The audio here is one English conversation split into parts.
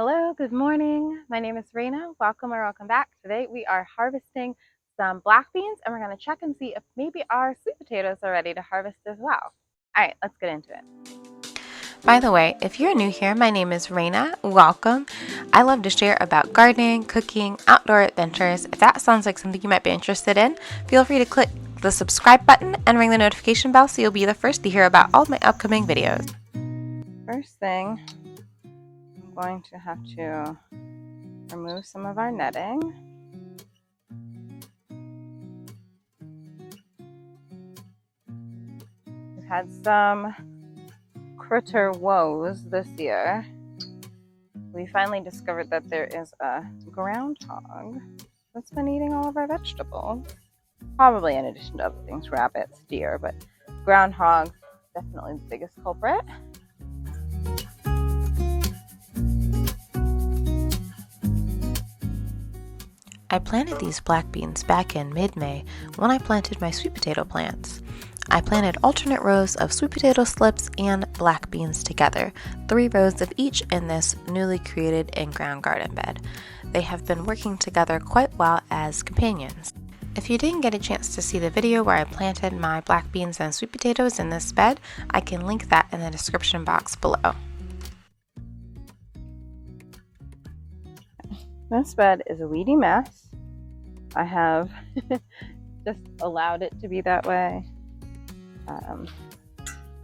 Hello, good morning. My name is Raina. Welcome back. Today we are harvesting some black beans and we're going to check and see if maybe our sweet potatoes are ready to harvest as well. All right, let's get into it. By the way, if you're new here, my name is Raina. Welcome. I love to share about gardening, cooking, outdoor adventures. If that sounds like something you might be interested in, feel free to click the subscribe button and ring the notification bell so you'll be the first to hear about all my upcoming videos. First thing, I'm going to have to remove some of our netting. We've had some critter woes this year. We finally discovered that there is a groundhog that's been eating all of our vegetables. Probably in addition to other things, rabbits, deer, but groundhog, definitely the biggest culprit. I planted these black beans back in mid-May when I planted my sweet potato plants. I planted alternate rows of sweet potato slips and black beans together, 3 rows of each in this newly created in-ground garden bed. They have been working together quite well as companions. If you didn't get a chance to see the video where I planted my black beans and sweet potatoes in this bed, I can link that in the description box below. This bed is a weedy mess. I have just allowed it to be that way.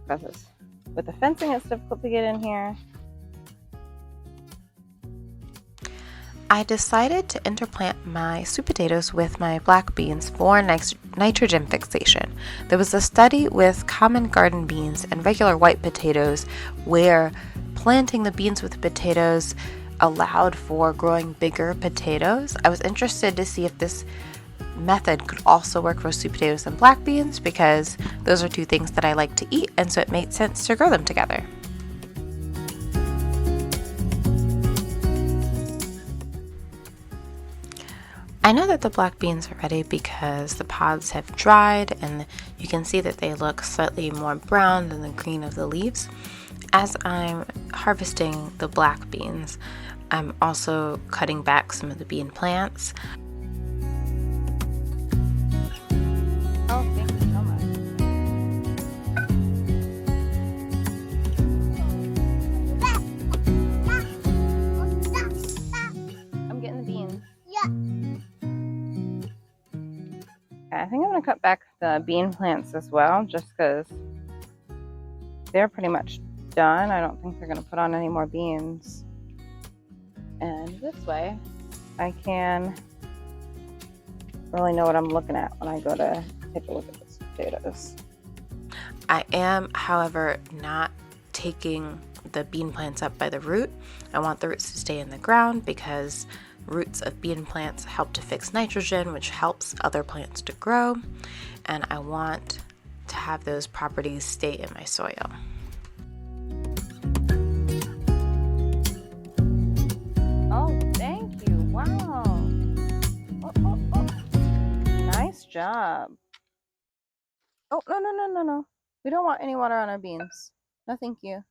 Because with the fencing, it's difficult to get in here. I decided to interplant my sweet potatoes with my black beans for nitrogen fixation. There was a study with common garden beans and regular white potatoes where planting the beans with the potatoes allowed for growing bigger potatoes. I was interested to see if this method could also work for sweet potatoes and black beans because those are 2 things that I like to eat, and so it made sense to grow them together. I know that the black beans are ready because the pods have dried and you can see that they look slightly more brown than the green of the leaves. As I'm harvesting the black beans, I'm also cutting back some of the bean plants. Oh, thank you so much. I'm getting the beans. Yeah. I think I'm going to cut back the bean plants as well, just because they're pretty much done. I don't think they're going to put on any more beans. And this way, I can really know what I'm looking at when I go to take a look at these potatoes. I am, however, not taking the bean plants up by the root. I want the roots to stay in the ground because roots of bean plants help to fix nitrogen, which helps other plants to grow. And I want to have those properties stay in my soil. Oh, thank you. Wow. Oh. Nice job. Oh, no. We don't want any water on our beans. No, thank you.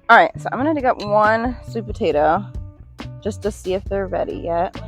All right, so I'm gonna dig up 1 sweet potato just to see if they're ready yet.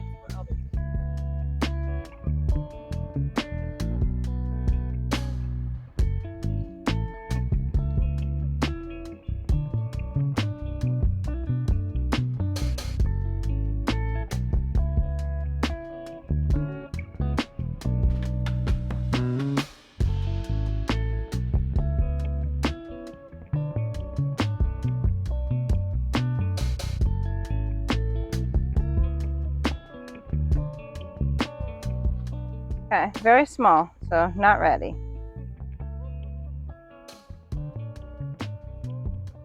Okay, very small, so not ready.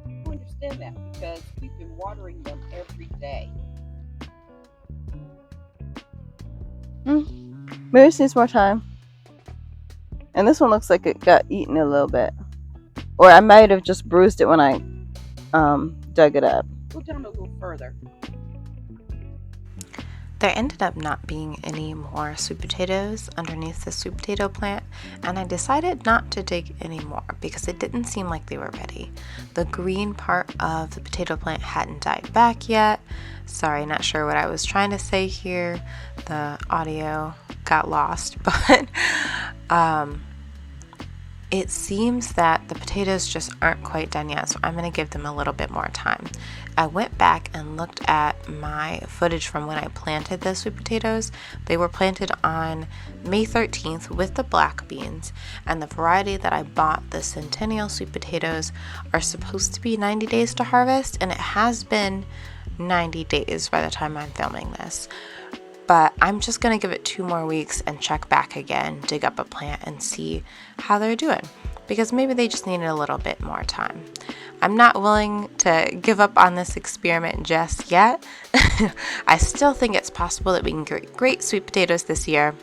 I don't understand that because we've been watering them every day. Maybe this needs more time. And this one looks like it got eaten a little bit. Or I might have just bruised it when I dug it up. Go down a little further. There ended up not being any more sweet potatoes underneath the sweet potato plant, and I decided not to dig anymore because it didn't seem like they were ready. The green part of the potato plant hadn't died back yet. Sorry, not sure what I was trying to say here. The audio got lost, but it seems that the potatoes just aren't quite done yet, so I'm going to give them a little bit more time. I went back and looked at my footage from when I planted the sweet potatoes. They were planted on May 13th with the black beans, and the variety that I bought, the Centennial sweet potatoes, are supposed to be 90 days to harvest, and it has been 90 days by the time I'm filming this. But I'm just going to give it 2 more weeks and check back again, dig up a plant and see how they're doing, because maybe they just needed a little bit more time. I'm not willing to give up on this experiment just yet. I still think it's possible that we can get great sweet potatoes this year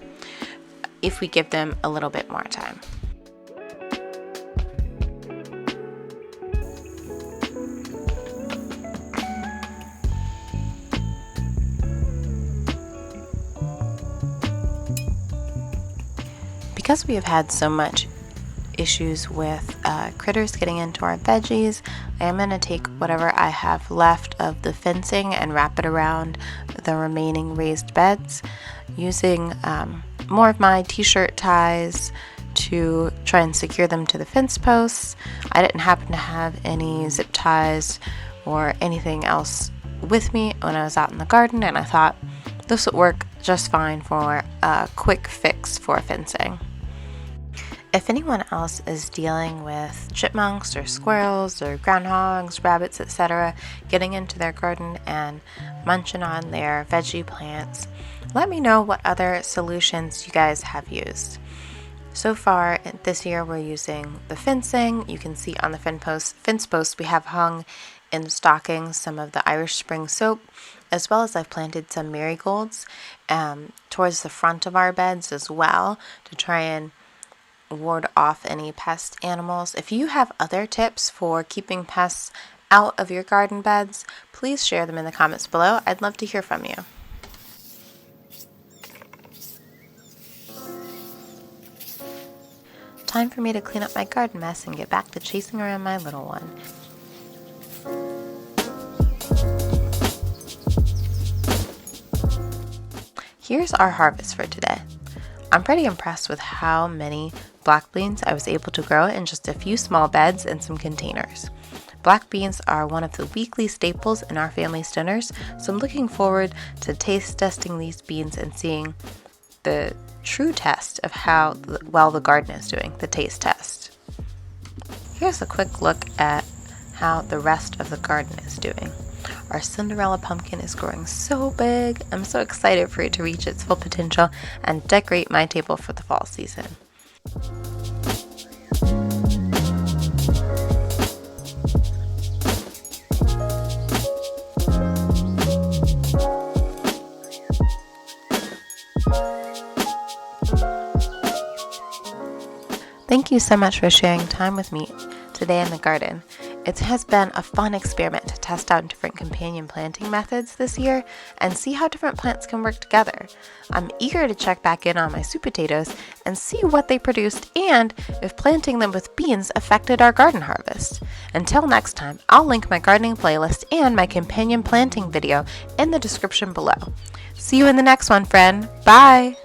if we give them a little bit more time. Because we have had so much issues with critters getting into our veggies, I am going to take whatever I have left of the fencing and wrap it around the remaining raised beds using more of my t-shirt ties to try and secure them to the fence posts. I didn't happen to have any zip ties or anything else with me when I was out in the garden, and I thought this would work just fine for a quick fix for fencing. If anyone else is dealing with chipmunks or squirrels or groundhogs, rabbits, etc., getting into their garden and munching on their veggie plants, let me know what other solutions you guys have used. So far this year we're using the fencing. You can see on the fence post we have hung in stockings some of the Irish Spring soap, as well as I've planted some marigolds towards the front of our beds as well to try and ward off any pest animals. If you have other tips for keeping pests out of your garden beds, please share them in the comments below. I'd love to hear from you. Time for me to clean up my garden mess and get back to chasing around my little one. Here's our harvest for today. I'm pretty impressed with how many black beans I was able to grow in just a few small beds and some containers. Black beans are one of the weekly staples in our family's dinners, so I'm looking forward to taste testing these beans and seeing the true test of how well the garden is doing, the taste test. Here's a quick look at how the rest of the garden is doing. Our Cinderella pumpkin is growing so big. I'm so excited for it to reach its full potential and decorate my table for the fall season. Thank you so much for sharing time with me today in the garden. It has been a fun experiment to test out different companion planting methods this year and see how different plants can work together. I'm eager to check back in on my sweet potatoes and see what they produced and if planting them with beans affected our garden harvest. Until next time, I'll link my gardening playlist and my companion planting video in the description below. See you in the next one, friend. Bye!